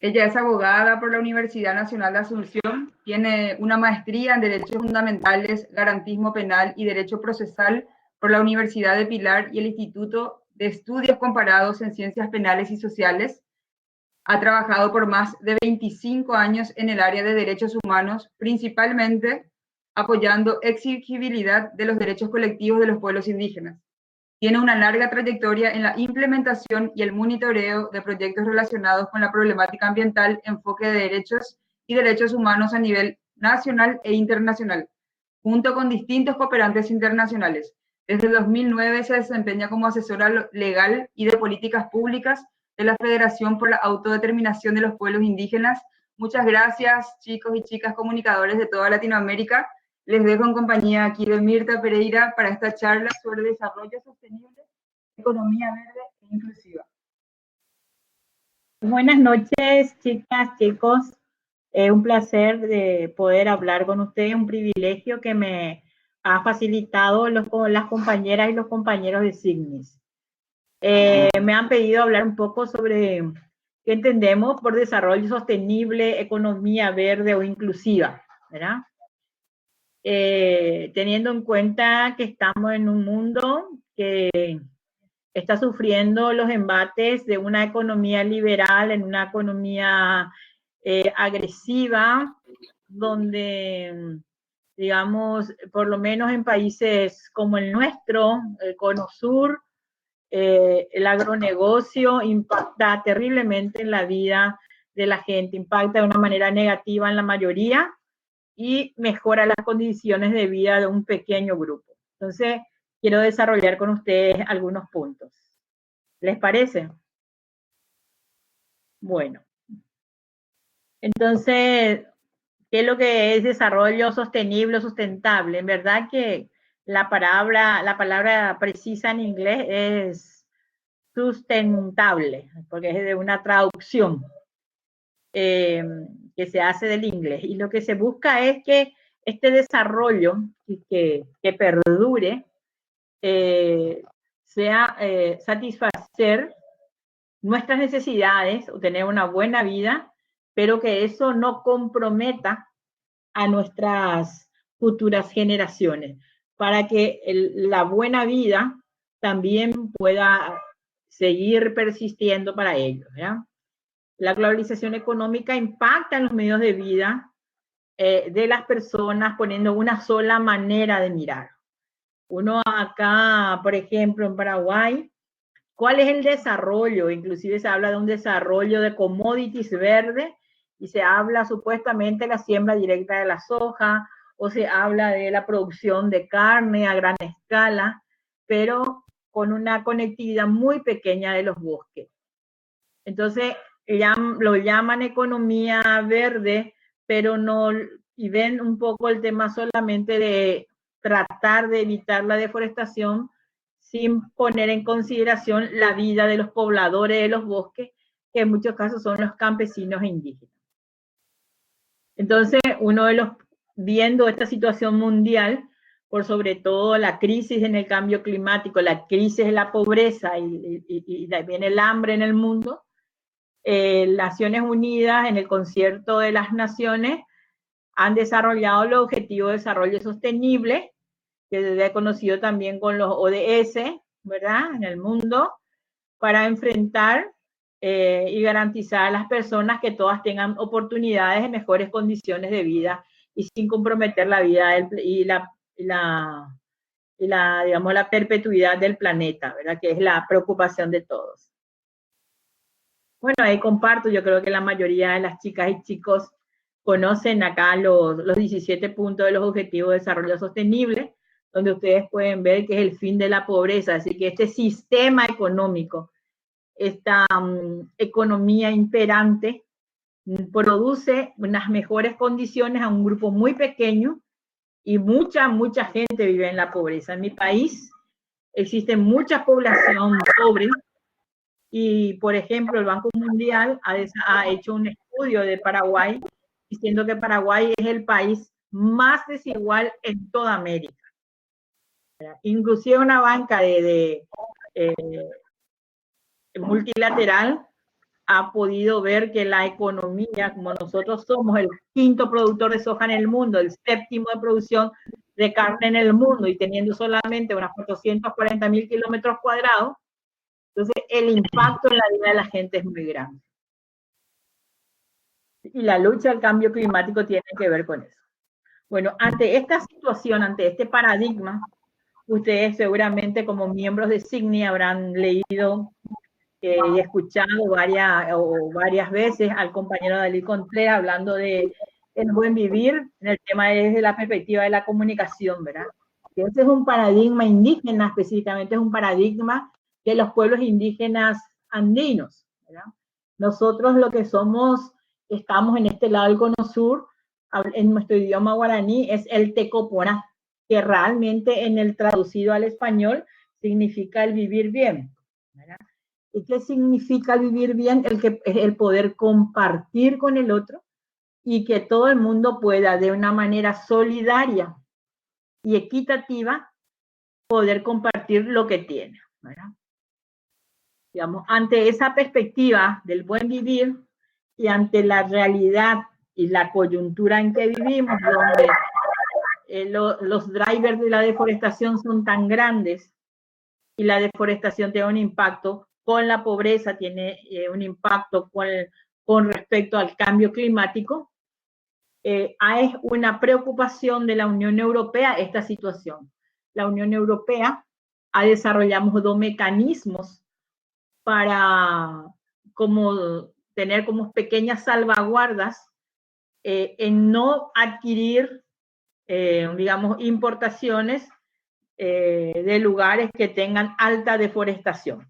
Ella es abogada por la Universidad Nacional de Asunción, tiene una maestría en Derechos Fundamentales, Garantismo Penal y Derecho Procesal por la Universidad de Pilar y el Instituto de Estudios Comparados en Ciencias Penales y Sociales. Ha trabajado por más de 25 años en el área de derechos humanos, principalmente apoyando exigibilidad de los derechos colectivos de los pueblos indígenas. Tiene una larga trayectoria en la implementación y el monitoreo de proyectos relacionados con la problemática ambiental, enfoque de derechos y derechos humanos a nivel nacional e internacional, junto con distintos cooperantes internacionales. Desde 2009 se desempeña como asesora legal y de políticas públicas de la Federación por la Autodeterminación de los Pueblos Indígenas. Muchas gracias, chicos y chicas comunicadores de toda Latinoamérica. Les dejo en compañía aquí de Mirta Pereira para esta charla sobre desarrollo sostenible, economía verde e inclusiva. Buenas noches, chicas, chicos. Un placer de poder hablar con ustedes, un privilegio que me ha facilitado las compañeras y los compañeros de CIGNIS. Me han pedido hablar un poco sobre qué entendemos por desarrollo sostenible, economía verde o inclusiva, ¿verdad? Teniendo en cuenta que estamos en un mundo que está sufriendo los embates de una economía liberal en una economía agresiva, donde, digamos, por lo menos en países como el nuestro, el Cono Sur, el agronegocio impacta terriblemente en la vida de la gente, impacta de una manera negativa en la mayoría y mejora las condiciones de vida de un pequeño grupo. Entonces, quiero desarrollar con ustedes algunos puntos. ¿Les parece? Bueno. Entonces, ¿qué es lo que es desarrollo sostenible o sustentable? En verdad que la palabra precisa en inglés es sustentable, porque es de una traducción que se hace del inglés. Y lo que se busca es que este desarrollo que perdure sea satisfacer nuestras necesidades o tener una buena vida, pero que eso no comprometa a nuestras futuras generaciones, para que la buena vida también pueda seguir persistiendo para ellos, ¿ya? La globalización económica impacta en los medios de vida de las personas poniendo una sola manera de mirar. Uno acá, por ejemplo, en Paraguay, ¿cuál es el desarrollo? Inclusive se habla de un desarrollo de commodities verdes y se habla supuestamente de la siembra directa de la soja o se habla de la producción de carne a gran escala, pero con una conectividad muy pequeña de los bosques. Entonces, lo llaman economía verde, pero no, y ven un poco el tema solamente de tratar de evitar la deforestación sin poner en consideración la vida de los pobladores de los bosques, que en muchos casos son los campesinos e indígenas. Entonces, viendo esta situación mundial, por sobre todo la crisis en el cambio climático, la crisis de la pobreza y también el hambre en el mundo, Naciones Unidas, en el Concierto de las Naciones, han desarrollado los Objetivos de Desarrollo Sostenible, que se ha conocido también con los ODS, ¿verdad?, en el mundo, para enfrentar y garantizar a las personas que todas tengan oportunidades de mejores condiciones de vida y sin comprometer la vida digamos, la perpetuidad del planeta, ¿verdad?, que es la preocupación de todos. Bueno, ahí comparto, yo creo que la mayoría de las chicas y chicos conocen acá los 17 puntos de los Objetivos de Desarrollo Sostenible, donde ustedes pueden ver que es el fin de la pobreza. Así que este sistema económico, esta economía imperante, produce unas mejores condiciones a un grupo muy pequeño y mucha gente vive en la pobreza. En mi país existe mucha población pobre. Y, por ejemplo, el Banco Mundial ha hecho un estudio de Paraguay diciendo que Paraguay es el país más desigual en toda América. Inclusive una banca multilateral ha podido ver que la economía, como nosotros somos el quinto productor de soja en el mundo, el séptimo de producción de carne en el mundo y teniendo solamente unas 440.000 kilómetros cuadrados, entonces el impacto en la vida de la gente es muy grande. Y la lucha al cambio climático tiene que ver con eso. Bueno, ante esta situación, ante este paradigma, ustedes seguramente como miembros de SIGNI habrán leído y escuchado varias veces al compañero Dalí Contreras hablando de el buen vivir, en el tema desde la perspectiva de la comunicación, ¿verdad? Que ese es un paradigma indígena, específicamente es un paradigma de los pueblos indígenas andinos, ¿verdad? Nosotros lo que somos, estamos en este lado del Cono Sur, en nuestro idioma guaraní es el tecoporá, que realmente en el traducido al español significa el vivir bien, ¿verdad? ¿Y qué significa vivir bien? El poder compartir con el otro y que todo el mundo pueda de una manera solidaria y equitativa poder compartir lo que tiene, ¿verdad? Digamos, ante esa perspectiva del buen vivir y ante la realidad y la coyuntura en que vivimos, donde los drivers de la deforestación son tan grandes y la deforestación tiene un impacto con la pobreza, tiene un impacto con respecto al cambio climático, hay una preocupación de la Unión Europea esta situación. La Unión Europea ha desarrollado dos mecanismos para tener como pequeñas salvaguardas en no adquirir, digamos, importaciones de lugares que tengan alta deforestación.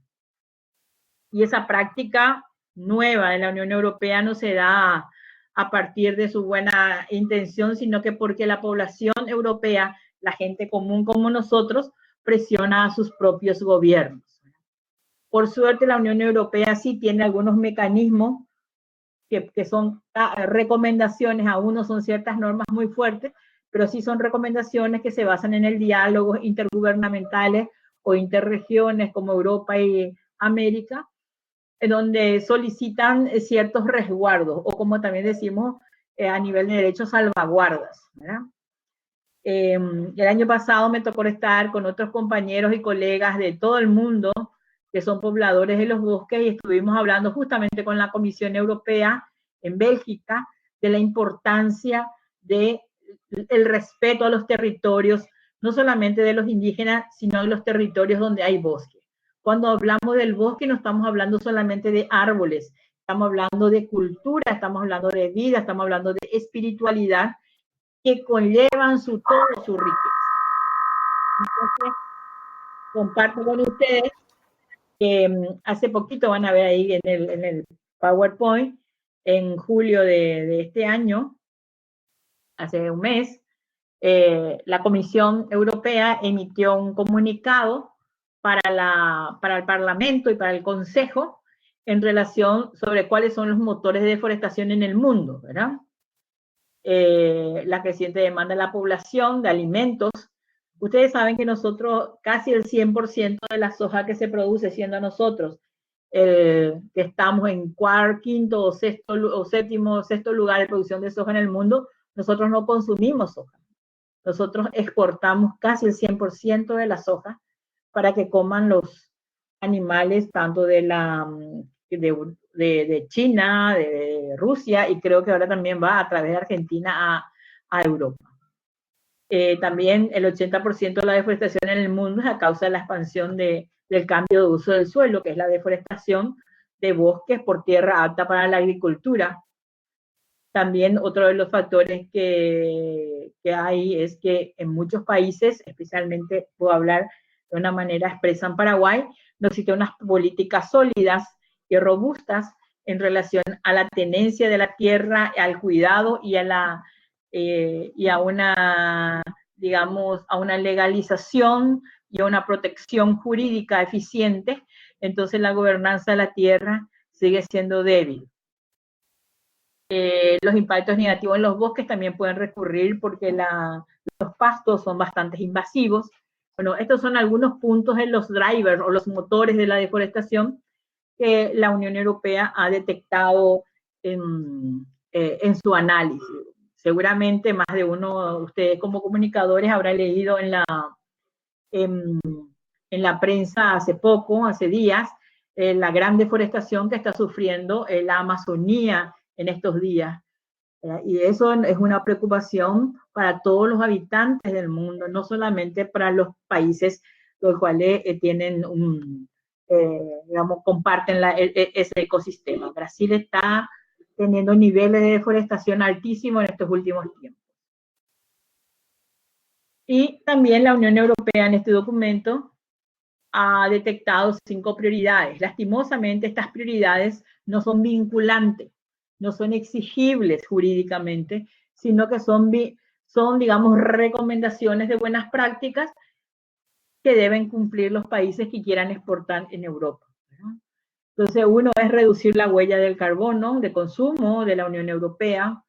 Y esa práctica nueva de la Unión Europea no se da a partir de su buena intención, sino que porque la población europea, la gente común como nosotros, presiona a sus propios gobiernos. Por suerte, la Unión Europea sí tiene algunos mecanismos que son recomendaciones, aún no son ciertas normas muy fuertes, pero sí son recomendaciones que se basan en el diálogo intergubernamentales o interregiones como Europa y América, en donde solicitan ciertos resguardos, o como también decimos, a nivel de derechos salvaguardas, ¿verdad? El año pasado me tocó estar con otros compañeros y colegas de todo el mundo que son pobladores de los bosques y estuvimos hablando justamente con la Comisión Europea en Bélgica de la importancia del respeto a los territorios, no solamente de los indígenas, sino de los territorios donde hay bosque. Cuando hablamos del bosque no estamos hablando solamente de árboles, estamos hablando de cultura, estamos hablando de vida, estamos hablando de espiritualidad que conllevan todo su riqueza. Entonces, comparto con ustedes que hace poquito van a ver ahí en el PowerPoint, en julio de este año, hace un mes, la Comisión Europea emitió un comunicado para el Parlamento y para el Consejo en relación sobre cuáles son los motores de deforestación en el mundo, ¿verdad? La creciente demanda de la población de alimentos. Ustedes saben que nosotros, casi el 100% de la soja que se produce, siendo nosotros, que estamos en quinto o sexto lugar de producción de soja en el mundo, nosotros no consumimos soja. Nosotros exportamos casi el 100% de la soja para que coman los animales tanto de China, de Rusia, y creo que ahora también va a través de Argentina a Europa. También el 80% de la deforestación en el mundo es a causa de la expansión del cambio de uso del suelo, que es la deforestación de bosques por tierra apta para la agricultura. También otro de los factores que hay es que en muchos países, especialmente puedo hablar de una manera expresa en Paraguay, no existen unas políticas sólidas y robustas en relación a la tenencia de la tierra, al cuidado y a una, digamos, a una legalización y a una protección jurídica eficiente. Entonces la gobernanza de la tierra sigue siendo débil. Los impactos negativos en los bosques también pueden recurrir porque los pastos son bastante invasivos. Bueno, estos son algunos puntos en los drivers o los motores de la deforestación que la Unión Europea ha detectado en su análisis. Seguramente más de uno de ustedes como comunicadores habrá leído en la prensa hace poco, hace días, la gran deforestación que está sufriendo la Amazonía en estos días. Y eso es una preocupación para todos los habitantes del mundo, no solamente para los países los cuales tienen digamos, comparten ese ecosistema. Brasil está teniendo niveles de deforestación altísimos en estos últimos tiempos. Y también la Unión Europea en este documento ha detectado 5 prioridades. Lastimosamente, estas prioridades no son vinculantes, no son exigibles jurídicamente, sino que son, digamos, recomendaciones de buenas prácticas que deben cumplir los países que quieran exportar en Europa. Entonces, uno es reducir la huella del carbono de consumo de la Unión Europea,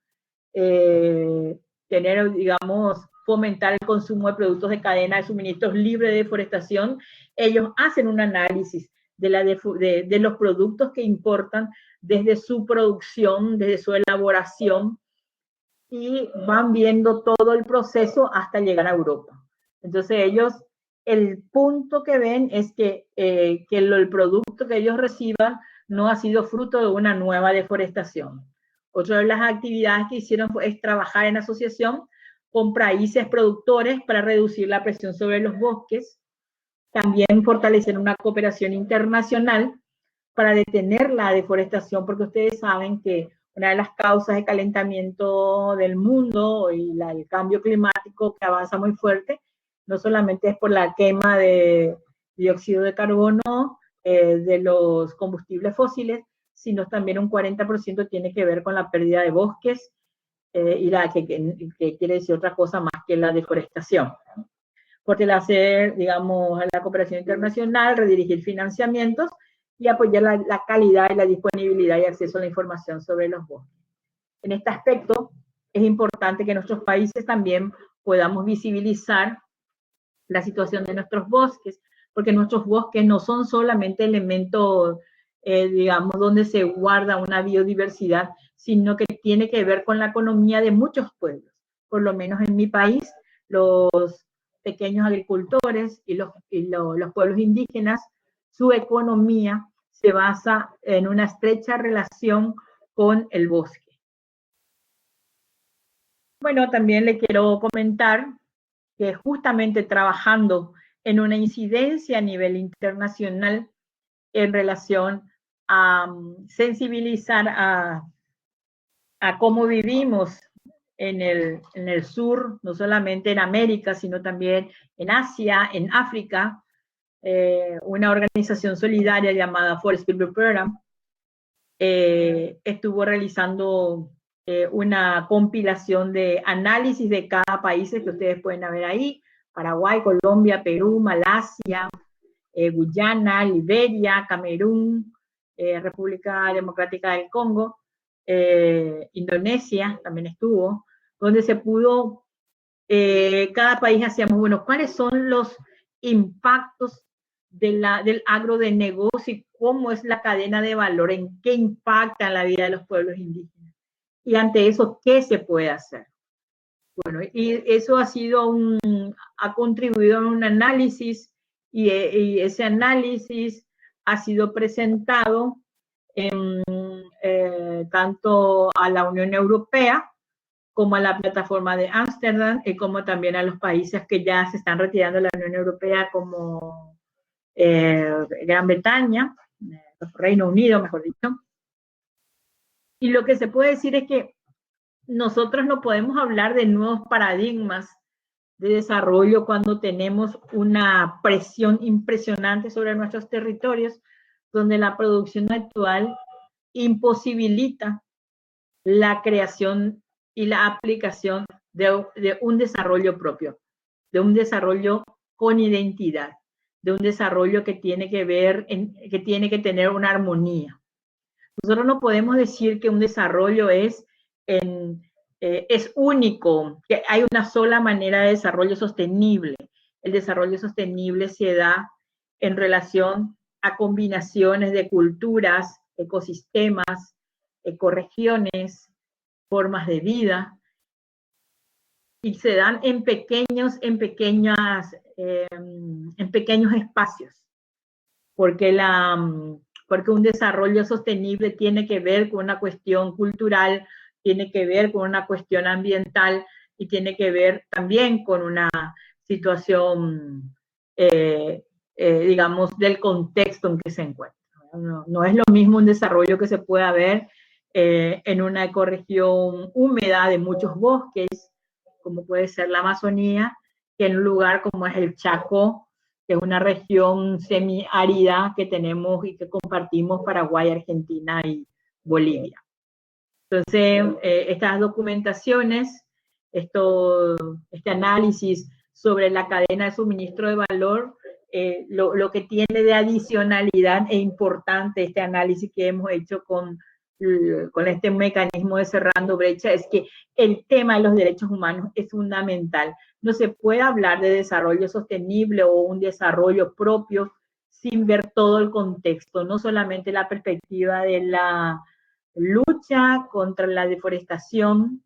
tener, digamos, fomentar el consumo de productos de cadena de suministros libre de deforestación. Ellos hacen un análisis de los productos que importan desde su producción, desde su elaboración, y van viendo todo el proceso hasta llegar a Europa. Entonces ellos, el punto que ven es que el producto que ellos reciban no ha sido fruto de una nueva deforestación. Otra de las actividades que hicieron es trabajar en asociación con países productores para reducir la presión sobre los bosques, también fortalecer una cooperación internacional para detener la deforestación, porque ustedes saben que una de las causas de calentamiento del mundo y el cambio climático que avanza muy fuerte, no solamente es por la quema de dióxido de carbono de los combustibles fósiles, sino también un 40% tiene que ver con la pérdida de bosques y que quiere decir otra cosa más que la deforestación. Fortalecer, digamos, la cooperación internacional, redirigir financiamientos y apoyar la calidad y la disponibilidad y acceso a la información sobre los bosques. En este aspecto, es importante que nuestros países también podamos visibilizar la situación de nuestros bosques, porque nuestros bosques no son solamente elementos, digamos, donde se guarda una biodiversidad, sino que tiene que ver con la economía de muchos pueblos. Por lo menos en mi país, los pequeños agricultores y los pueblos indígenas, su economía se basa en una estrecha relación con el bosque. Bueno, también le quiero comentar que justamente trabajando en una incidencia a nivel internacional en relación a sensibilizar a cómo vivimos en el sur, no solamente en América, sino también en Asia, en África, una organización solidaria llamada Forest Builder Program estuvo realizando una compilación de análisis de cada país que ustedes pueden ver ahí: Paraguay, Colombia, Perú, Malasia, Guyana, Liberia, Camerún, República Democrática del Congo, Indonesia también estuvo, donde se pudo, cada país hacíamos, bueno, ¿cuáles son los impactos del agro de negocio y cómo es la cadena de valor, en qué impacta en la vida de los pueblos indígenas? Y ante eso, ¿qué se puede hacer? Bueno, y eso ha contribuido a un análisis y ese análisis ha sido presentado tanto a la Unión Europea como a la plataforma de Ámsterdam y como también a los países que ya se están retirando de la Unión Europea, como Gran Bretaña, Reino Unido, mejor dicho. Y lo que se puede decir es que nosotros no podemos hablar de nuevos paradigmas de desarrollo cuando tenemos una presión impresionante sobre nuestros territorios, donde la producción actual imposibilita la creación y la aplicación de un desarrollo propio, de un desarrollo con identidad, de un desarrollo que tiene que ver, que tiene que tener una armonía. Nosotros no podemos decir que un desarrollo es único, que hay una sola manera de desarrollo sostenible. El desarrollo sostenible se da en relación a combinaciones de culturas, ecosistemas, ecorregiones, formas de vida, y se dan en pequeños espacios, porque un desarrollo sostenible tiene que ver con una cuestión cultural, tiene que ver con una cuestión ambiental y tiene que ver también con una situación, digamos, del contexto en que se encuentra. No es lo mismo un desarrollo que se pueda ver en una ecorregión húmeda de muchos bosques, como puede ser la Amazonía, que en un lugar como es el Chaco, que es una región semiárida que tenemos y que compartimos Paraguay, Argentina y Bolivia. Entonces, estas documentaciones, este análisis sobre la cadena de suministro de valor, lo que tiene de adicionalidad e importante este análisis que hemos hecho con este mecanismo de Cerrando Brecha es que el tema de los derechos humanos es fundamental. No se puede hablar de desarrollo sostenible o un desarrollo propio sin ver todo el contexto, no solamente la perspectiva de la lucha contra la deforestación,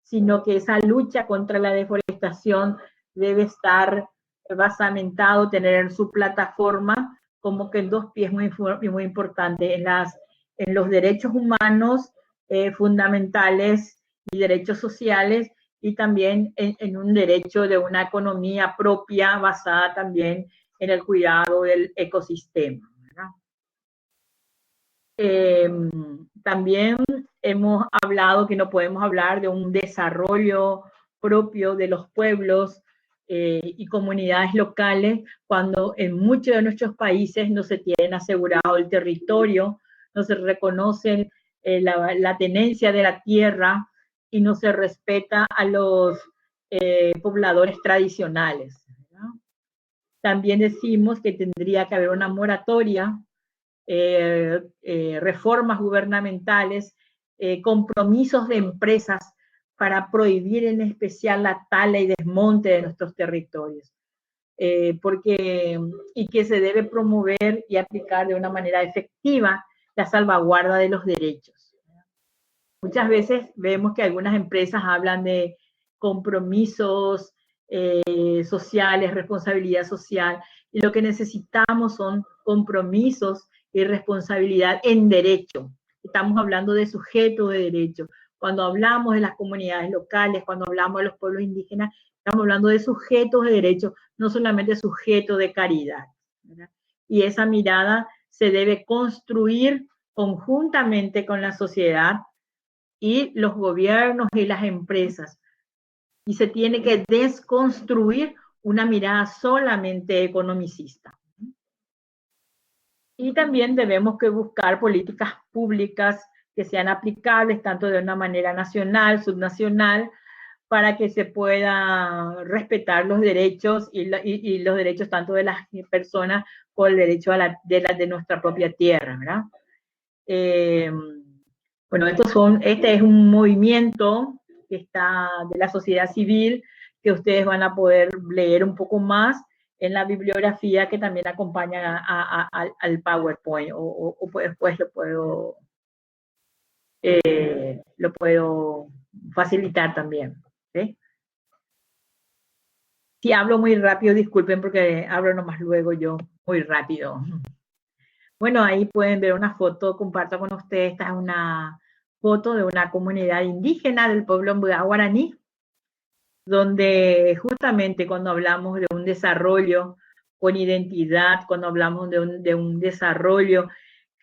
sino que esa lucha contra la deforestación debe estar basamentado, tener su plataforma como que en dos pies muy importantes, en los derechos humanos fundamentales y derechos sociales, y también en un derecho de una economía propia basada también en el cuidado del ecosistema. También hemos hablado que no podemos hablar de un desarrollo propio de los pueblos y comunidades locales cuando en muchos de nuestros países no se tienen asegurado el territorio, no se reconoce la tenencia de la tierra y no se respeta a los pobladores tradicionales, ¿no? También decimos que tendría que haber una moratoria, reformas gubernamentales, compromisos de empresas para prohibir en especial la tala y desmonte de nuestros territorios, y que se debe promover y aplicar de una manera efectiva la salvaguarda de los derechos. Muchas veces vemos que algunas empresas hablan de compromisos sociales, responsabilidad social, y lo que necesitamos son compromisos y responsabilidad en derecho. Estamos hablando de sujetos de derecho. Cuando hablamos de las comunidades locales, cuando hablamos de los pueblos indígenas, estamos hablando de sujetos de derecho, no solamente sujetos de caridad, ¿verdad? Y esa mirada se debe construir conjuntamente con la sociedad y los gobiernos y las empresas. Y se tiene que desconstruir una mirada solamente economicista. Y también debemos que buscar políticas públicas que sean aplicables tanto de una manera nacional, subnacional, para que se pueda respetar los derechos y los derechos tanto de las personas como el derecho de nuestra propia tierra, ¿verdad? Bueno, este es un movimiento que está de la sociedad civil, que ustedes van a poder leer un poco más en la bibliografía que también acompaña al PowerPoint, o después lo puedo facilitar también, ¿sí? Si hablo muy rápido, disculpen porque hablo nomás luego yo muy rápido. Bueno, ahí pueden ver una foto, comparto con ustedes, esta es una foto de una comunidad indígena del pueblo Mbua Guaraní, donde justamente cuando hablamos de un desarrollo con identidad, cuando hablamos de un desarrollo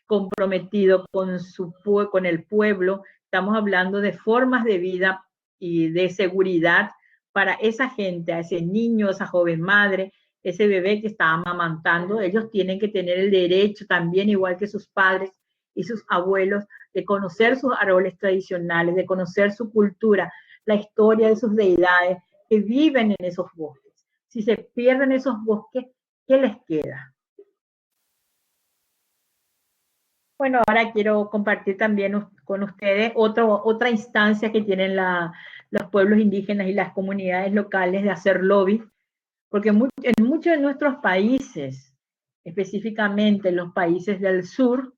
comprometido con el pueblo, estamos hablando de formas de vida y de seguridad para esa gente, a ese niño, esa joven madre, ese bebé que está amamantando. Ellos tienen que tener el derecho también, igual que sus padres y sus abuelos, de conocer sus árboles tradicionales, de conocer su cultura, la historia de sus deidades que viven en esos bosques. Si se pierden esos bosques, ¿qué les queda? Bueno, ahora quiero compartir también con ustedes otra instancia que tienen los pueblos indígenas y las comunidades locales de hacer lobby, porque en muchos de nuestros países específicamente los países del sur,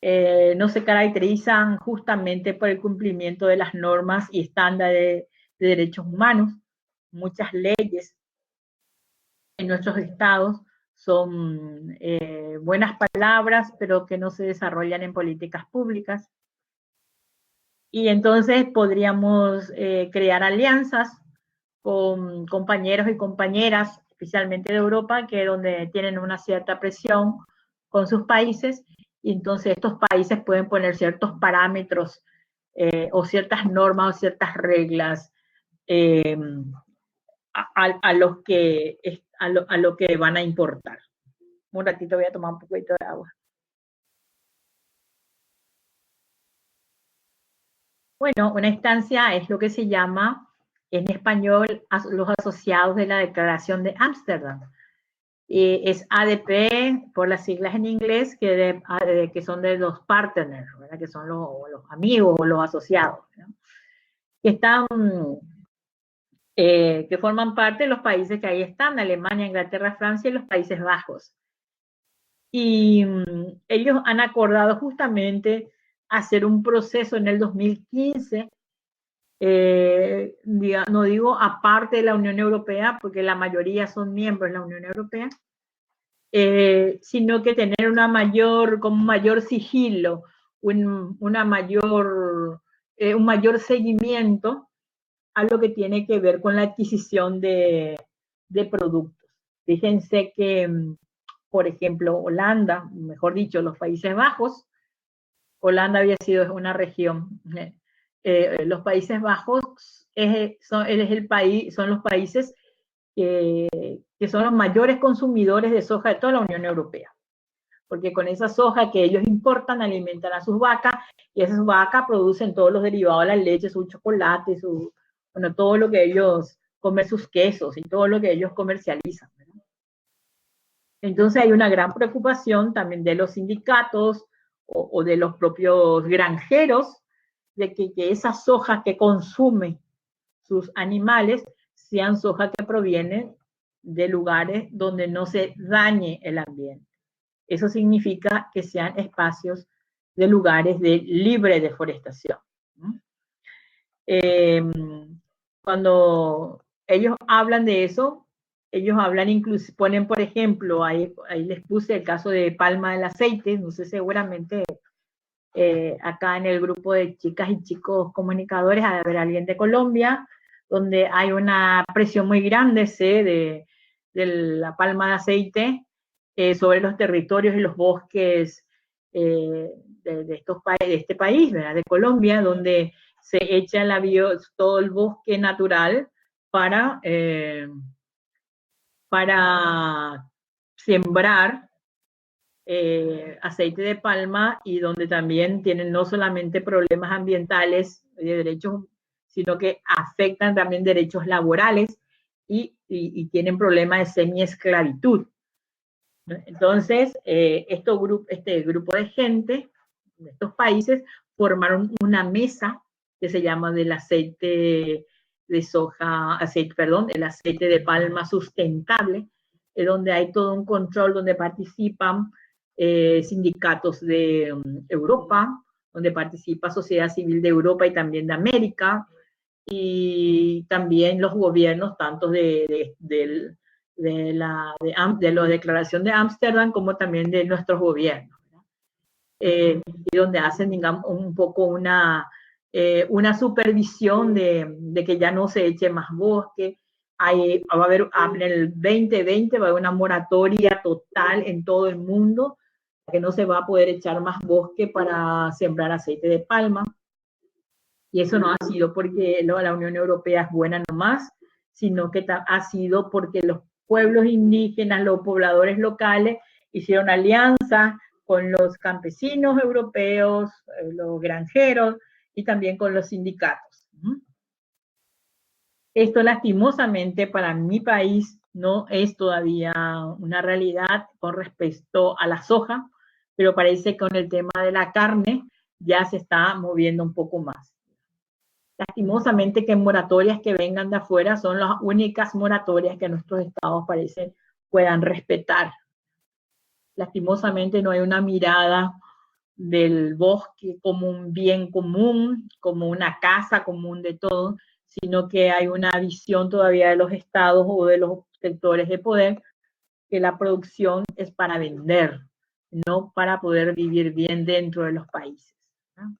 no se caracterizan justamente por el cumplimiento de las normas y estándares de derechos humanos. Muchas leyes en nuestros estados son buenas palabras, pero que no se desarrollan en políticas públicas. Y entonces podríamos crear alianzas con compañeros y compañeras, especialmente de Europa, que donde tienen una cierta presión con sus países, y entonces estos países pueden poner ciertos parámetros o ciertas normas o ciertas reglas a lo que van a importar. Un ratito voy a tomar un poquito de agua. Bueno, una instancia es lo que se llama en español los asociados de la Declaración de Ámsterdam. Es ADP por las siglas en inglés, que son de los partners, ¿verdad? Que son los amigos o los asociados, ¿no? Que forman parte de los países que ahí están: Alemania, Inglaterra, Francia y los Países Bajos. Y ellos han acordado justamente hacer un proceso en el 2015, no digo aparte de la Unión Europea, porque la mayoría son miembros de la Unión Europea, sino que tener con mayor sigilo, un mayor seguimiento a lo que tiene que ver con la adquisición de productos. Fíjense que, por ejemplo, Holanda, mejor dicho, los Países Bajos, Holanda había sido una región. Los Países Bajos son los países que son los mayores consumidores de soja de toda la Unión Europea, porque con esa soja que ellos importan alimentan a sus vacas, y esas vacas producen todos los derivados de la leche, su chocolate, todo lo que ellos comen, sus quesos y todo lo que ellos comercializan, ¿verdad? Entonces hay una gran preocupación también de los sindicatos o de los propios granjeros, de que esa soja que consumen sus animales sean soja que provienen de lugares donde no se dañe el ambiente. Eso significa que sean espacios de lugares de libre deforestación. Cuando ellos hablan de eso, ellos hablan incluso, ponen por ejemplo, ahí les puse el caso de palma del aceite, no sé, seguramente acá en el grupo de chicas y chicos comunicadores ha de haber alguien de Colombia, donde hay una presión muy grande de la palma de aceite sobre los territorios y los bosques de este país, ¿verdad? De Colombia, donde se echa todo el bosque natural para sembrar aceite de palma, y donde también tienen no solamente problemas ambientales de derechos, sino que afectan también derechos laborales y tienen problemas de semi-esclavitud. Entonces, este grupo de gente de estos países formaron una mesa que se llama del aceite de soja, el aceite de palma sustentable, donde hay todo un control, donde participan sindicatos de Europa, donde participa sociedad civil de Europa y también de América, y también los gobiernos, tanto de la Declaración de Ámsterdam como también de nuestros gobiernos, y donde hacen, digamos, un poco una supervisión de que ya no se eche más bosque. Va a haber, en el 2020 va a haber una moratoria total en todo el mundo, que no se va a poder echar más bosque para sembrar aceite de palma. Y eso no ha sido porque la Unión Europea es buena nomás, sino que ha sido porque los pueblos indígenas, los pobladores locales, hicieron alianza con los campesinos europeos, los granjeros, y también con los sindicatos. Esto, lastimosamente, para mi país no es todavía una realidad con respecto a la soja, pero parece que con el tema de la carne ya se está moviendo un poco más. Lastimosamente, que moratorias que vengan de afuera son las únicas moratorias que nuestros estados parecen puedan respetar. Lastimosamente no hay una mirada del bosque como un bien común, como una casa común de todos, sino que hay una visión todavía de los estados o de los sectores de poder que la producción es para vender, no para poder vivir bien dentro de los países, ¿no?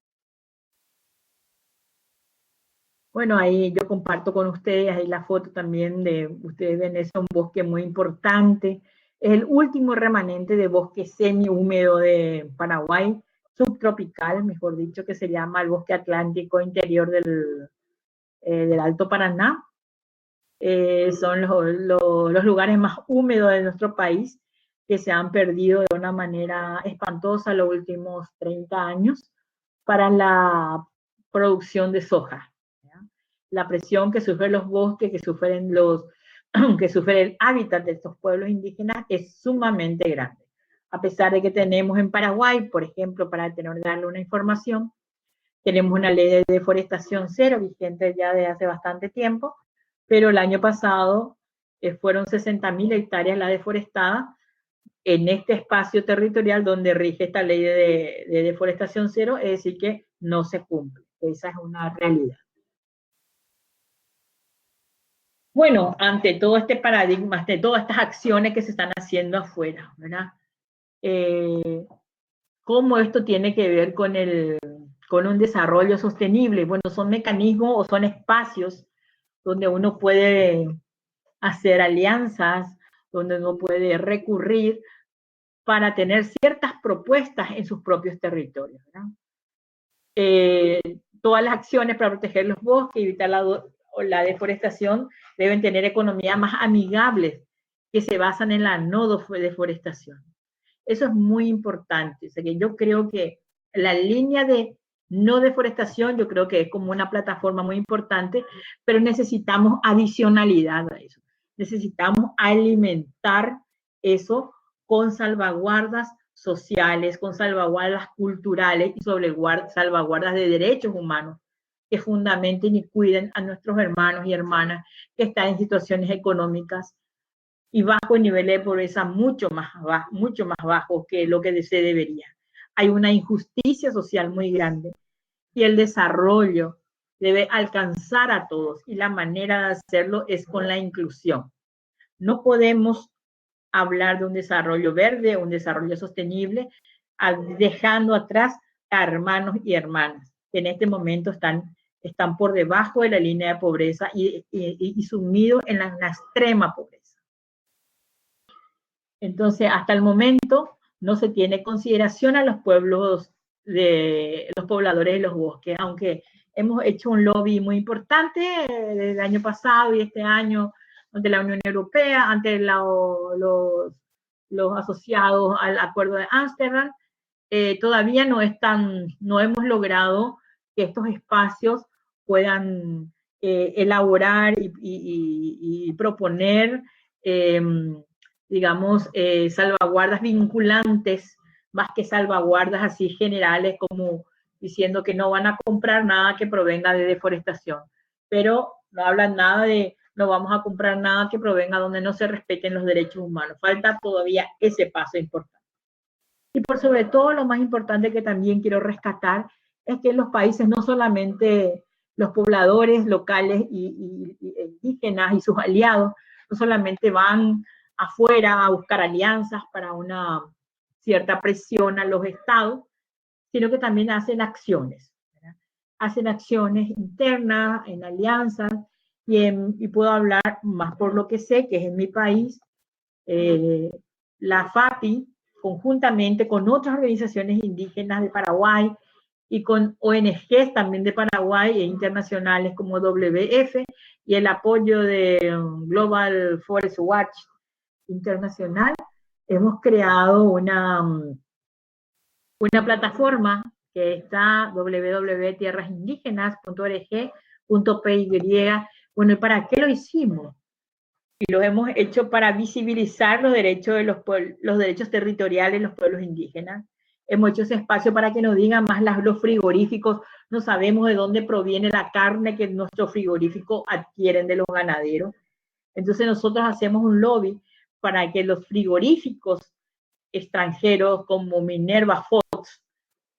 Bueno, ahí yo comparto con ustedes, ahí la foto también de, ustedes ven, es un bosque muy importante. Es el último remanente de bosque semi-húmedo de Paraguay, subtropical, mejor dicho, que se llama el bosque atlántico interior del Alto Paraná. Son los lugares más húmedos de nuestro país que se han perdido de una manera espantosa los últimos 30 años para la producción de soja, ¿ya? La presión que sufren los bosques, que sufre el hábitat de estos pueblos indígenas es sumamente grande. A pesar de que tenemos en Paraguay, por ejemplo, para darle una información, tenemos una ley de deforestación cero vigente ya desde hace bastante tiempo, pero el año pasado fueron 60.000 hectáreas la deforestada en este espacio territorial donde rige esta ley de deforestación cero, es decir, que no se cumple. Esa es una realidad. Bueno, ante todo este paradigma, ante todas estas acciones que se están haciendo afuera, ¿verdad? ¿Cómo esto tiene que ver con un desarrollo sostenible? Bueno, son mecanismos o son espacios donde uno puede hacer alianzas, donde uno puede recurrir para tener ciertas propuestas en sus propios territorios, ¿verdad? Todas las acciones para proteger los bosques y evitar la deforestación deben tener economías más amigables que se basan en la no deforestación. Eso es muy importante. O sea, que yo creo que la línea de no deforestación, yo creo que es como una plataforma muy importante, pero necesitamos adicionalidad a eso. Necesitamos alimentar eso con salvaguardas sociales, con salvaguardas culturales y salvaguardas de derechos humanos que fundamenten y cuiden a nuestros hermanos y hermanas que están en situaciones económicas y bajo nivel de pobreza mucho más bajo que lo que se debería. Hay una injusticia social muy grande y el desarrollo debe alcanzar a todos y la manera de hacerlo es con la inclusión. No podemos hablar de un desarrollo verde, un desarrollo sostenible, dejando atrás a hermanos y hermanas que en este momento están por debajo de la línea de pobreza y sumidos en la extrema pobreza. Entonces, hasta el momento no se tiene consideración a los pueblos, los pobladores de los bosques, aunque hemos hecho un lobby muy importante desde el año pasado y este año ante la Unión Europea, ante los asociados al Acuerdo de Ámsterdam. Todavía no hemos logrado que estos espacios puedan elaborar y proponer digamos, salvaguardas vinculantes, más que salvaguardas así generales, como diciendo que no van a comprar nada que provenga de deforestación. Pero no hablan nada de no vamos a comprar nada que provenga donde no se respeten los derechos humanos. Falta todavía ese paso importante. Y por sobre todo, lo más importante que también quiero rescatar es que los países, no solamente los pobladores locales y indígenas y sus aliados, no solamente van afuera a buscar alianzas para una cierta presión a los estados, sino que también hacen acciones, ¿verdad? Hacen acciones internas, en alianzas, y puedo hablar más por lo que sé, que es en mi país, la FAPI, conjuntamente con otras organizaciones indígenas de Paraguay y con ONGs también de Paraguay e internacionales como WF y el apoyo de Global Forest Watch Internacional, hemos creado una plataforma que está www.tierrasindígenas.org.py. Bueno, ¿y para qué lo hicimos? Y lo hemos hecho para visibilizar los derechos los derechos territoriales de los pueblos indígenas. Hemos hecho ese espacio para que nos digan más los frigoríficos. No sabemos de dónde proviene la carne que nuestros frigoríficos adquieren de los ganaderos. Entonces nosotros hacemos un lobby para que los frigoríficos extranjeros como Minerva Foods,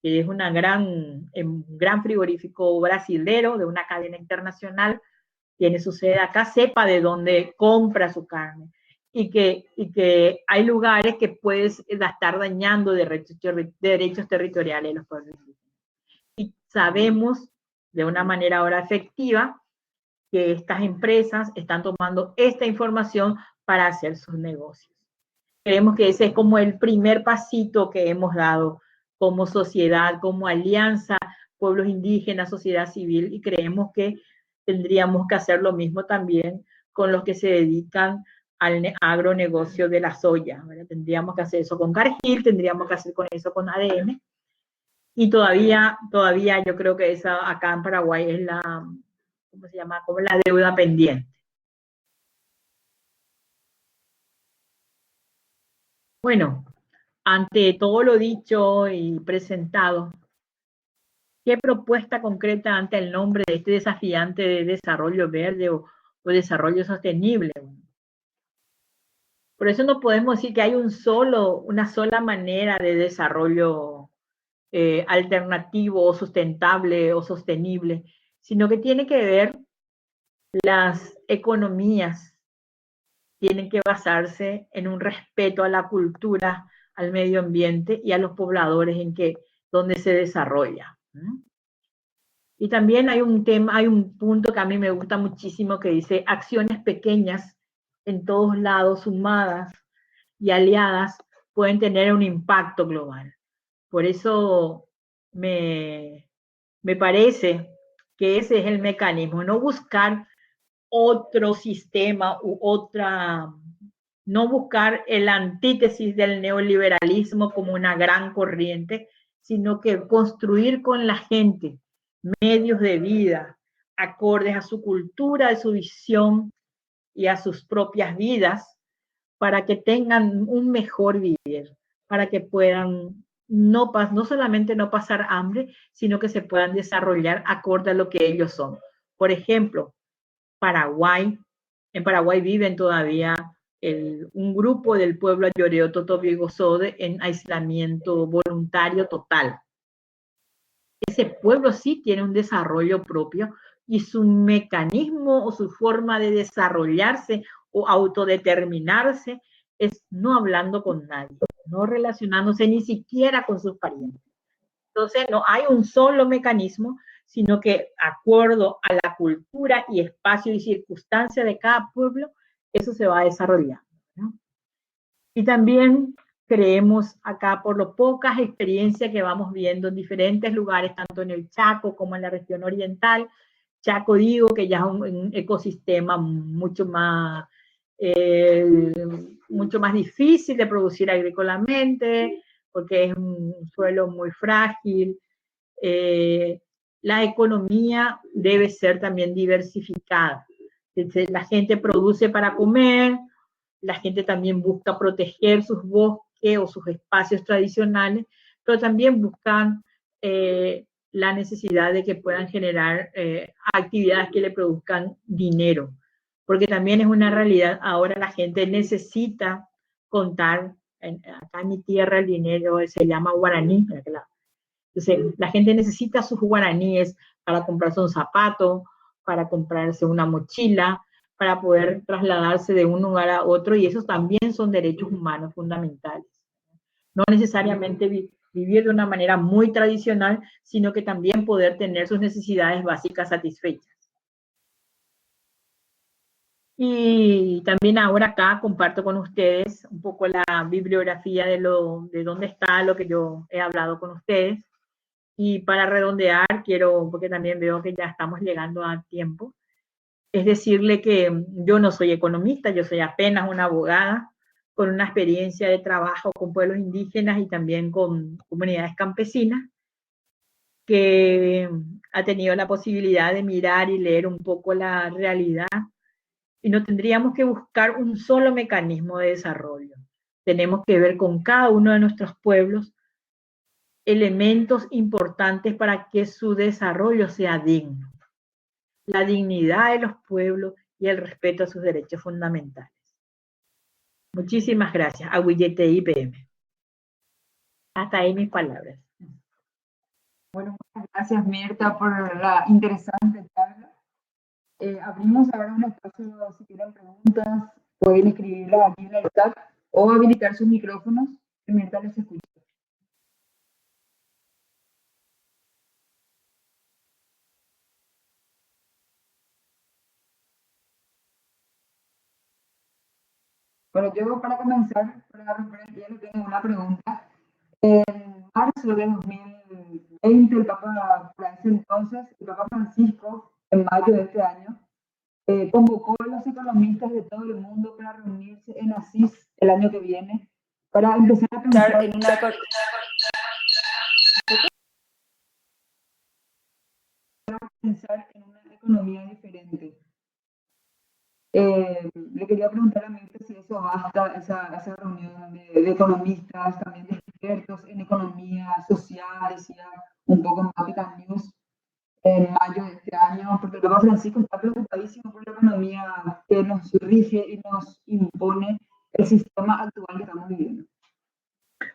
que es un gran frigorífico brasilero de una cadena internacional, tiene su sede acá, sepa de dónde compra su carne y que hay lugares que puedes estar dañando derechos territoriales de los pueblos indígenas. Y sabemos de una manera ahora efectiva que estas empresas están tomando esta información para hacer sus negocios. Creemos que ese es como el primer pasito que hemos dado como sociedad, como alianza, pueblos indígenas, sociedad civil, y creemos que tendríamos que hacer lo mismo también con los que se dedican al agronegocio de la soya, ¿verdad? Tendríamos que hacer eso con Cargill, tendríamos que hacer con eso con ADM, y todavía yo creo que esa acá en Paraguay es la, ¿cómo se llama? Como la deuda pendiente. Bueno, ante todo lo dicho y presentado, ¿qué propuesta concreta ante el nombre de este desafiante de desarrollo verde o desarrollo sostenible? Por eso no podemos decir que hay una sola manera de desarrollo alternativo o sustentable o sostenible, sino que tiene que ver las economías, tienen que basarse en un respeto a la cultura, al medio ambiente y a los pobladores donde se desarrolla. Y también hay un punto que a mí me gusta muchísimo que dice acciones pequeñas en todos lados, sumadas y aliadas, pueden tener un impacto global. Por eso me parece que ese es el mecanismo, no buscar otro sistema no buscar el antítesis del neoliberalismo como una gran corriente, sino que construir con la gente medios de vida acordes a su cultura, a su visión y a sus propias vidas, para que tengan un mejor vivir, para que puedan no solamente no pasar hambre, sino que se puedan desarrollar acorde a lo que ellos son. Por ejemplo, en Paraguay viven todavía un grupo del pueblo Ayoreo Totobigo Sode en aislamiento voluntario total. Ese pueblo sí tiene un desarrollo propio y su mecanismo o su forma de desarrollarse o autodeterminarse es no hablando con nadie, no relacionándose ni siquiera con sus parientes. Entonces no hay un solo mecanismo, sino que acuerdo a la cultura y espacio y circunstancia de cada pueblo, eso se va desarrollando, ¿no? Y también creemos acá por lo pocas experiencias que vamos viendo en diferentes lugares, tanto en el Chaco como en la región oriental. Chaco digo que ya es un ecosistema mucho más difícil de producir agrícolamente, porque es un suelo muy frágil. La economía debe ser también diversificada. La gente produce para comer, la gente también busca proteger sus bosques o sus espacios tradicionales, pero también buscan la necesidad de que puedan generar actividades que le produzcan dinero, porque también es una realidad, ahora la gente necesita contar, acá en mi tierra el dinero se llama guaraní, entonces la gente necesita sus guaraníes para comprarse un zapato, para comprarse una mochila, para poder trasladarse de un lugar a otro, y esos también son derechos humanos fundamentales. No necesariamente vivir de una manera muy tradicional, sino que también poder tener sus necesidades básicas satisfechas. Y también ahora acá comparto con ustedes un poco la bibliografía de dónde está lo que yo he hablado con ustedes. Y para redondear, porque también veo que ya estamos llegando a tiempo, es decirle que yo no soy economista, yo soy apenas una abogada con una experiencia de trabajo con pueblos indígenas y también con comunidades campesinas, que ha tenido la posibilidad de mirar y leer un poco la realidad, y no tendríamos que buscar un solo mecanismo de desarrollo. Tenemos que ver con cada uno de nuestros pueblos elementos importantes para que su desarrollo sea digno. La dignidad de los pueblos y el respeto a sus derechos fundamentales. Muchísimas gracias. Agüillete IPM. Hasta ahí mis palabras. Bueno, muchas gracias Mirta por la interesante charla. Abrimos ahora un espacio, si tienen preguntas, pueden escribirlas aquí en el chat o habilitar sus micrófonos, que Mirta les escucha. Bueno, yo para comenzar, para romper el hielo, tengo una pregunta. En marzo de 2020, el Papa, por ese entonces, el Papa Francisco, en mayo de este año, convocó a los economistas de todo el mundo para reunirse en Asís el año que viene, para empezar a pensar en una economía diferente. Le quería preguntar a Mirta si eso basta, esa reunión de economistas, también de expertos en economía social, decía un poco en Vatican News, en mayo de este año, porque el Papa Francisco está preocupadísimo por la economía que nos rige y nos impone el sistema actual que estamos viviendo.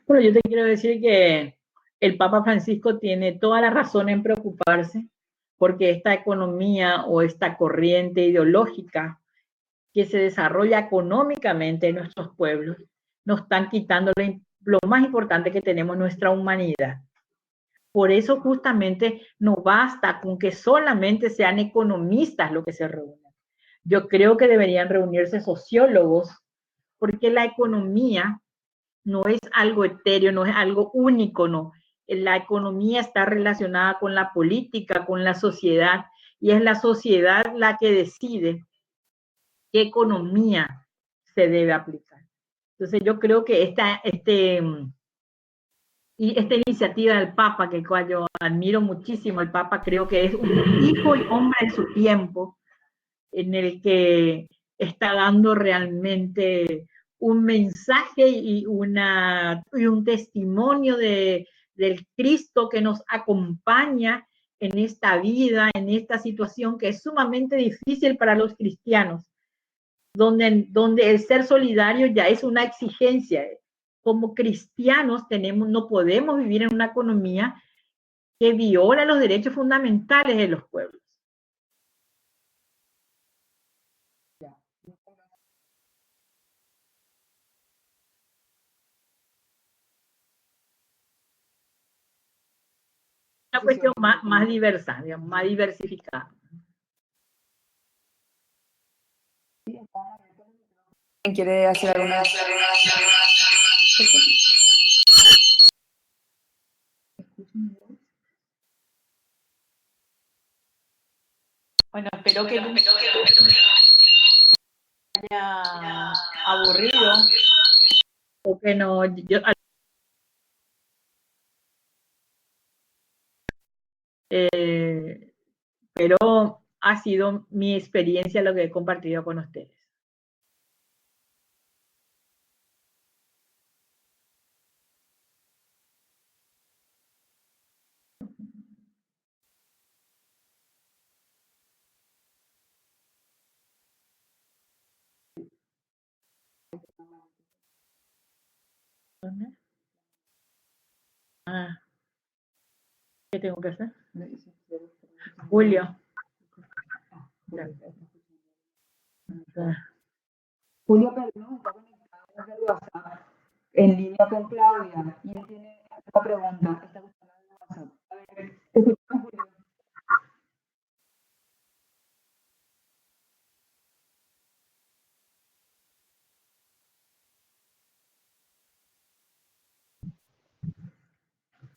Bueno, yo te quiero decir que el Papa Francisco tiene toda la razón en preocuparse porque esta economía o esta corriente ideológica que se desarrolla económicamente en nuestros pueblos nos están quitando lo más importante que tenemos, nuestra humanidad. Por eso justamente no basta con que solamente sean economistas los que se reúnan. Yo creo que deberían reunirse sociólogos, porque la economía no es algo etéreo, no es algo único, no. La economía está relacionada con la política, con la sociedad, y es la sociedad la que decide qué economía se debe aplicar. Entonces yo creo que esta iniciativa del Papa, que cual yo admiro muchísimo, el Papa creo que es un hijo y hombre de su tiempo, en el que está dando realmente un mensaje y un testimonio del Cristo que nos acompaña en esta vida, en esta situación que es sumamente difícil para los cristianos, donde el ser solidario ya es una exigencia. Como cristianos no podemos vivir en una economía que viola los derechos fundamentales de los pueblos. Una cuestión más diversa, digamos, más diversificada. ¿Quién quiere hacer alguna? Bueno, espero que no haya aburrido o que no. Pero ha sido mi experiencia lo que he compartido con ustedes. ¿Qué tengo que hacer? Julio. Julio Perno está conectado desde el WhatsApp en línea con Claudia y él tiene una pregunta. Está buscando en el WhatsApp. A ver, te escuchamos, Julio.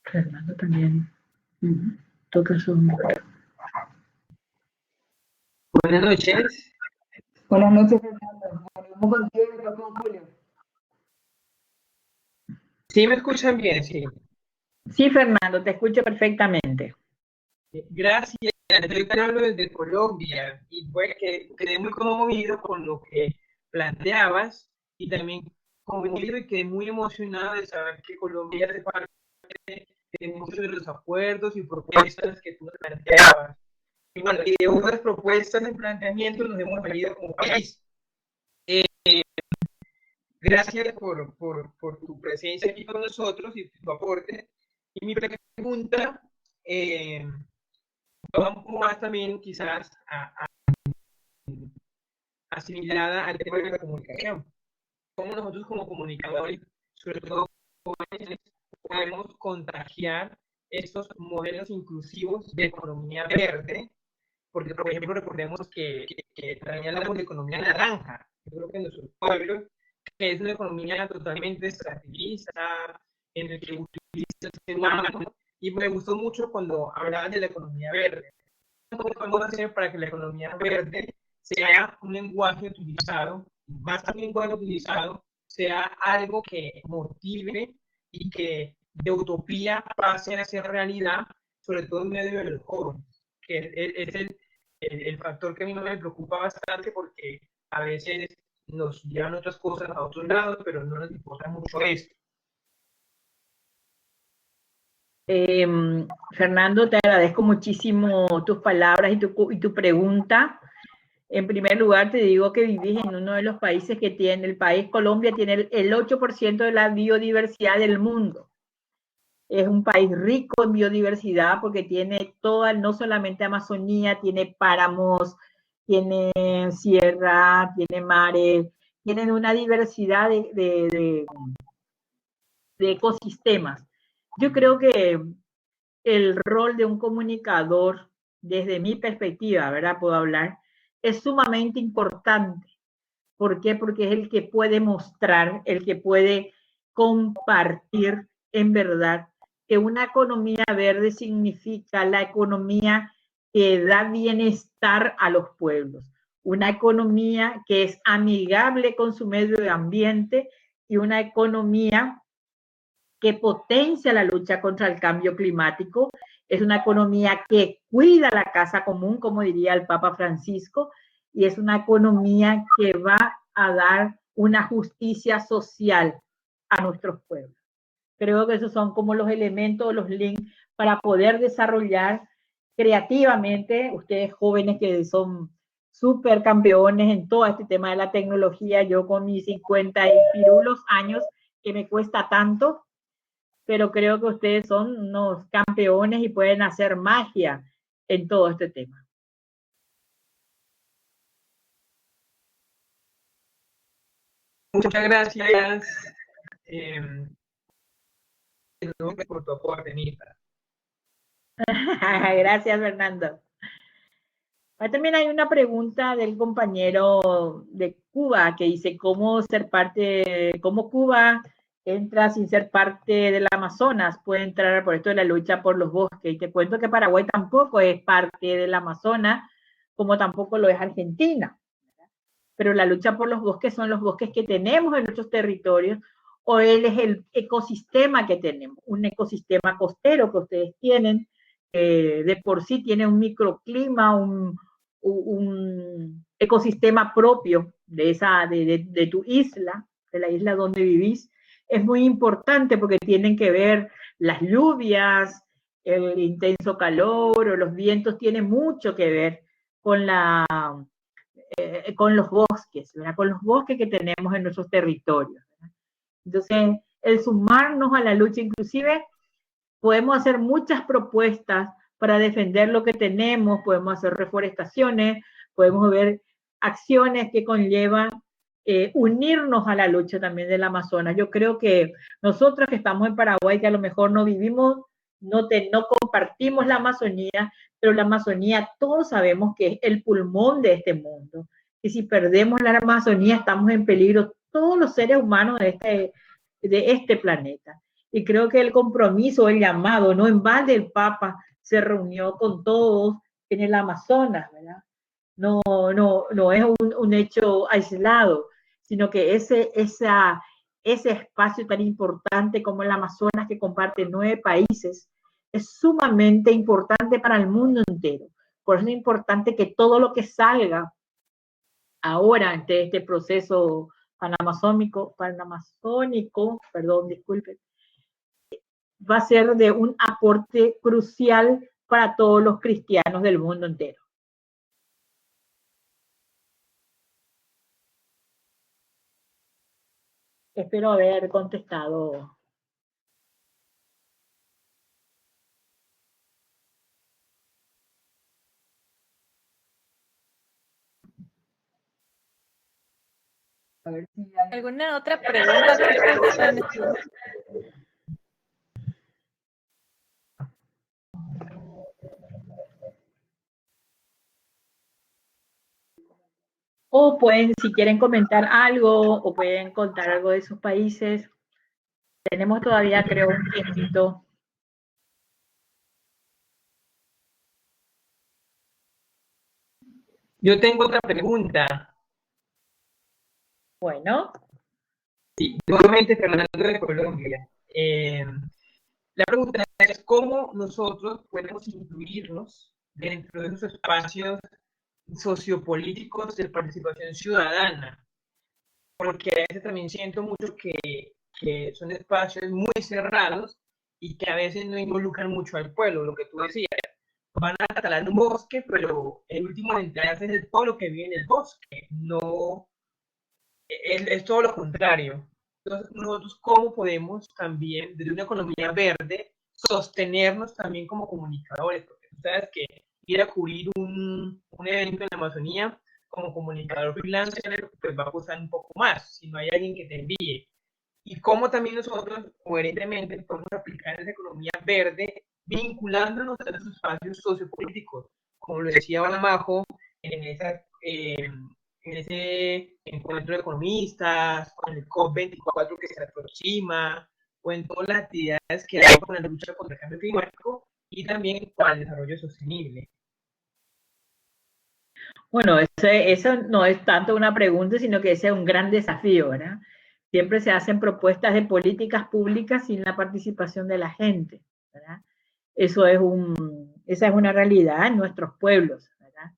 Fernando también toca su mujer. Buenas noches. Buenas noches, Fernando. Volvemos contigo y con Julio. ¿Sí me escuchan bien? Sí. Sí, Fernando, te escucho perfectamente. Gracias. Yo te hablo desde Colombia y pues que quedé muy conmovido con lo que planteabas y también conmovido y quedé muy emocionado de saber que Colombia es parte de muchos de los acuerdos y propuestas que tú planteabas. Y bueno, y de otras propuestas de planteamiento nos hemos valido como país. Gracias por tu presencia aquí con nosotros y tu aporte. Y mi pregunta va un poco más también quizás asimilada al tema de la comunicación. Cómo nosotros como comunicadores, sobre todo jóvenes, podemos contagiar estos modelos inclusivos de economía verde, porque por ejemplo recordemos que también hablamos de economía naranja. Yo creo que en nuestros pueblos, que es una economía totalmente extractivista, en el que utiliza el ser humano, y me gustó mucho cuando hablaban de la economía verde. ¿Cómo podemos hacer para que la economía verde sea un lenguaje utilizado, más que un lenguaje utilizado, sea algo que motive y que de utopía pase a ser realidad, sobre todo en medio de los jóvenes, que es el factor que a mí me preocupa bastante porque a veces nos llevan otras cosas a otros lados, pero no nos importa mucho esto. Fernando, te agradezco muchísimo tus palabras y tu pregunta. En primer lugar, te digo que vivís en uno de los países que tiene, el país Colombia tiene el 8% de la biodiversidad del mundo. Es un país rico en biodiversidad porque tiene toda, no solamente Amazonía, tiene páramos, tiene sierra, tiene mares, tienen una diversidad de ecosistemas. Yo creo que el rol de un comunicador, desde mi perspectiva, ¿verdad? Puedo hablar, es sumamente importante. ¿Por qué? Porque es el que puede mostrar, el que puede compartir en verdad que una economía verde significa la economía que da bienestar a los pueblos, una economía que es amigable con su medio ambiente y una economía que potencia la lucha contra el cambio climático, es una economía que cuida la casa común, como diría el Papa Francisco, y es una economía que va a dar una justicia social a nuestros pueblos. Creo que esos son como los elementos, los links para poder desarrollar creativamente, ustedes jóvenes que son súper campeones en todo este tema de la tecnología, yo con mis 50 y pirulos años, que me cuesta tanto, pero creo que ustedes son unos campeones y pueden hacer magia en todo este tema. Muchas gracias por tu aporte, Nita. Gracias, Fernando. También hay una pregunta del compañero de Cuba que dice cómo ser parte, cómo Cuba entra sin ser parte del Amazonas, puede entrar por esto de la lucha por los bosques. Y te cuento que Paraguay tampoco es parte del Amazonas, como tampoco lo es Argentina. Pero la lucha por los bosques son los bosques que tenemos en nuestros territorios, o él es el ecosistema que tenemos, un ecosistema costero que ustedes tienen, de por sí tiene un microclima, un ecosistema propio de tu isla, de la isla donde vivís. Es muy importante porque tienen que ver las lluvias, el intenso calor o los vientos, tienen mucho que ver con con los bosques, ¿verdad? Con los bosques que tenemos en nuestros territorios, ¿verdad? Entonces, el sumarnos a la lucha, inclusive podemos hacer muchas propuestas para defender lo que tenemos, podemos hacer reforestaciones, podemos ver acciones que conllevan unirnos a la lucha también del Amazonas. Yo creo que nosotros que estamos en Paraguay, que a lo mejor no vivimos, no compartimos la Amazonía, pero la Amazonía todos sabemos que es el pulmón de este mundo. Y si perdemos la Amazonía, estamos en peligro todos los seres humanos de este planeta. Y creo que el compromiso, el llamado, no en balde el Papa se reunió con todos en el Amazonas, ¿verdad? No es un hecho aislado, sino que ese espacio tan importante como el Amazonas, que comparte 9 países, es sumamente importante para el mundo entero. Por eso es importante que todo lo que salga ahora ante este proceso panamazónico, perdón, disculpen, va a ser de un aporte crucial para todos los cristianos del mundo entero. Espero haber contestado. A ver si hay... ¿Alguna otra pregunta, chicos? O pueden, si quieren comentar algo, o pueden contar algo de sus países. Tenemos todavía, creo, un tiempito. Yo tengo otra pregunta. Bueno. Sí, nuevamente Fernando de Colombia. La pregunta es cómo nosotros podemos incluirnos dentro de esos espacios sociopolíticos de participación ciudadana, porque a veces también siento mucho que son espacios muy cerrados y que a veces no involucran mucho al pueblo, lo que tú decías. Van a talar un bosque, pero el último en enterarse es el pueblo que vive en el bosque, no es todo lo contrario. Entonces, nosotros, ¿cómo podemos también, desde una economía verde, sostenernos también como comunicadores? Porque tú sabes que ir a cubrir un evento en la Amazonía como comunicador freelancer, pues va a costar un poco más si no hay alguien que te envíe. Y cómo también nosotros, coherentemente, podemos aplicar esa economía verde vinculándonos a esos espacios sociopolíticos, como lo decía Majo, en esa en ese encuentro de economistas, con el COP24 que se aproxima, o en todas las actividades que hay con la lucha contra el cambio climático y también para el desarrollo sostenible. Bueno, eso no es tanto una pregunta, sino que ese es un gran desafío, ¿verdad? Siempre se hacen propuestas de políticas públicas sin la participación de la gente, ¿verdad? Esa es una realidad en nuestros pueblos, ¿verdad?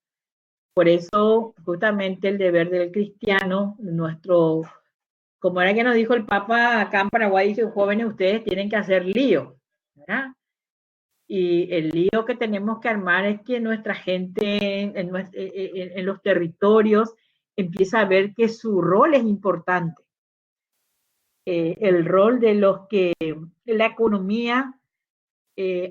Por eso, justamente el deber del cristiano, como era que nos dijo el Papa acá en Paraguay, dice, jóvenes, ustedes tienen que hacer lío, ¿verdad? Y el lío que tenemos que armar es que nuestra gente en los territorios empieza a ver que su rol es importante. El rol de la economía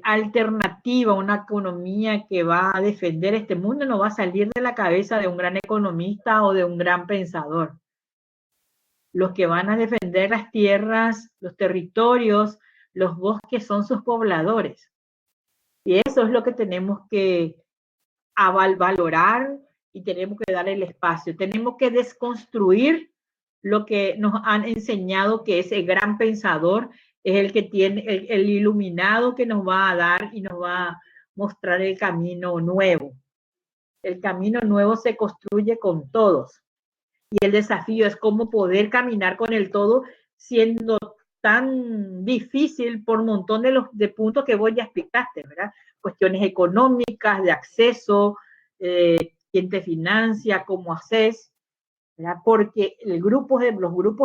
alternativa, una economía que va a defender este mundo, no va a salir de la cabeza de un gran economista o de un gran pensador. Los que van a defender las tierras, los territorios, los bosques son sus pobladores. Y eso es lo que tenemos que valorar y tenemos que dar el espacio. Tenemos que desconstruir lo que nos han enseñado que ese gran pensador es el que tiene, el iluminado que nos va a dar y nos va a mostrar el camino nuevo. El camino nuevo se construye con todos. Y el desafío es cómo poder caminar con el todo siendo tan difícil por un montón de puntos que vos ya explicaste, ¿verdad? Cuestiones económicas, de acceso, quién te financia, cómo haces, ¿verdad? Porque los grupos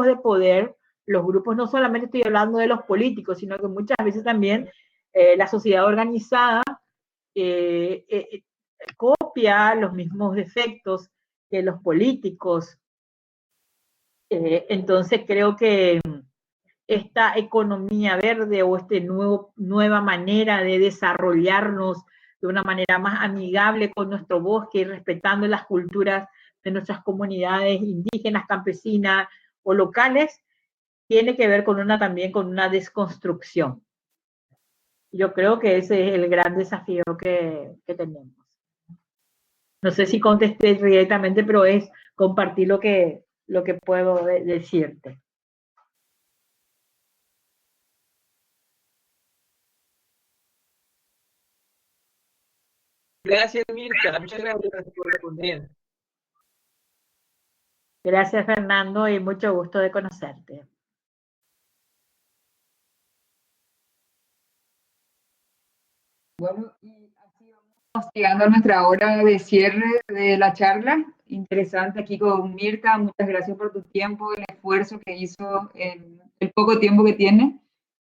de poder, los grupos, no solamente estoy hablando de los políticos, sino que muchas veces también la sociedad organizada copia los mismos defectos que los políticos. Entonces creo que esta economía verde o esta nueva manera de desarrollarnos de una manera más amigable con nuestro bosque y respetando las culturas de nuestras comunidades indígenas, campesinas o locales, tiene que ver también con una desconstrucción. Yo creo que ese es el gran desafío que tenemos. No sé si contesté directamente, pero es compartir lo que puedo decirte. Gracias, Mirta. Muchas gracias por responder. Gracias, Fernando, y mucho gusto de conocerte. Bueno, y así vamos llegando a nuestra hora de cierre de la charla. Interesante aquí con Mirta. Muchas gracias por tu tiempo, el esfuerzo que hizo en el poco tiempo que tiene.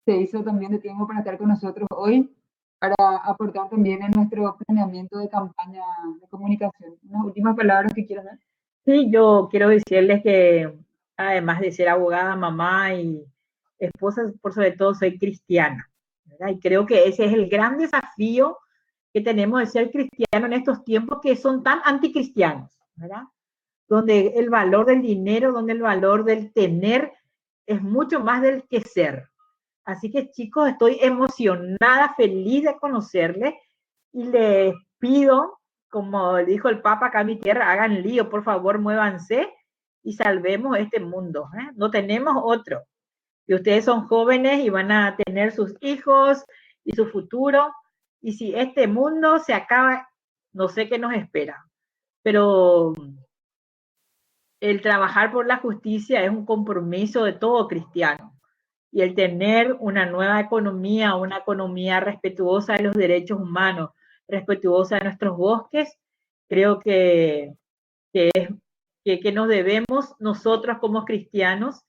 Se hizo también de tiempo para estar con nosotros hoy, para aportar también en nuestro planeamiento de campaña de comunicación. Unas últimas palabras que quieras dar. Sí, yo quiero decirles que además de ser abogada, mamá y esposa, por sobre todo soy cristiana, ¿verdad? Y creo que ese es el gran desafío que tenemos de ser cristiano en estos tiempos que son tan anticristianos, ¿verdad? Donde el valor del dinero, donde el valor del tener es mucho más del que ser. Así que chicos, estoy emocionada, feliz de conocerles y les pido, como dijo el Papa acá en mi tierra, hagan lío, por favor, muévanse y salvemos este mundo, ¿eh? No tenemos otro. Y ustedes son jóvenes y van a tener sus hijos y su futuro. Y si este mundo se acaba, no sé qué nos espera. Pero el trabajar por la justicia es un compromiso de todo cristiano. Y el tener una nueva economía, una economía respetuosa de los derechos humanos, respetuosa de nuestros bosques, creo que nos debemos nosotros como cristianos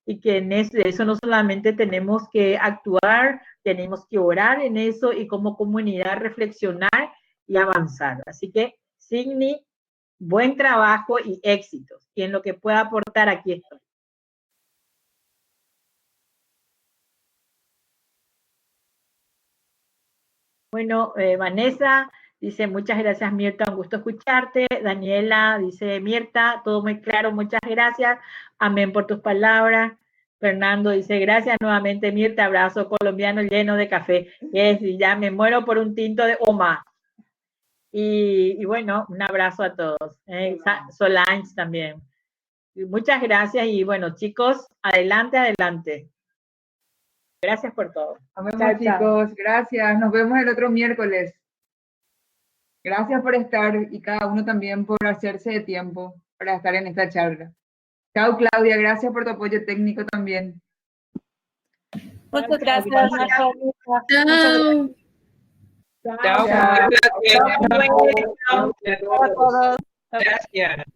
y que en eso no solamente tenemos que actuar, tenemos que orar en eso y como comunidad reflexionar y avanzar. Así que, Signy, buen trabajo y éxitos. Y en lo que pueda aportar, aquí estoy. Bueno, Vanessa dice, muchas gracias Mirta, un gusto escucharte. Daniela dice, Mirta, todo muy claro, muchas gracias. Amén por tus palabras. Fernando dice, gracias nuevamente Mirta, abrazo colombiano lleno de café. Y ya me muero por un tinto de Oma. Y bueno, un abrazo a todos. Solange también. Muchas gracias y bueno, chicos, adelante, adelante. Gracias por todo. Nos vemos, chicos. Gracias. Nos vemos el otro miércoles. Gracias por estar y cada uno también por hacerse de tiempo para estar en esta charla. Chao, Claudia. Gracias por tu apoyo técnico también. Muchas gracias, Nacho. Chao. Chao. Chao. Gracias. Chao. Gracias. A todos. Gracias.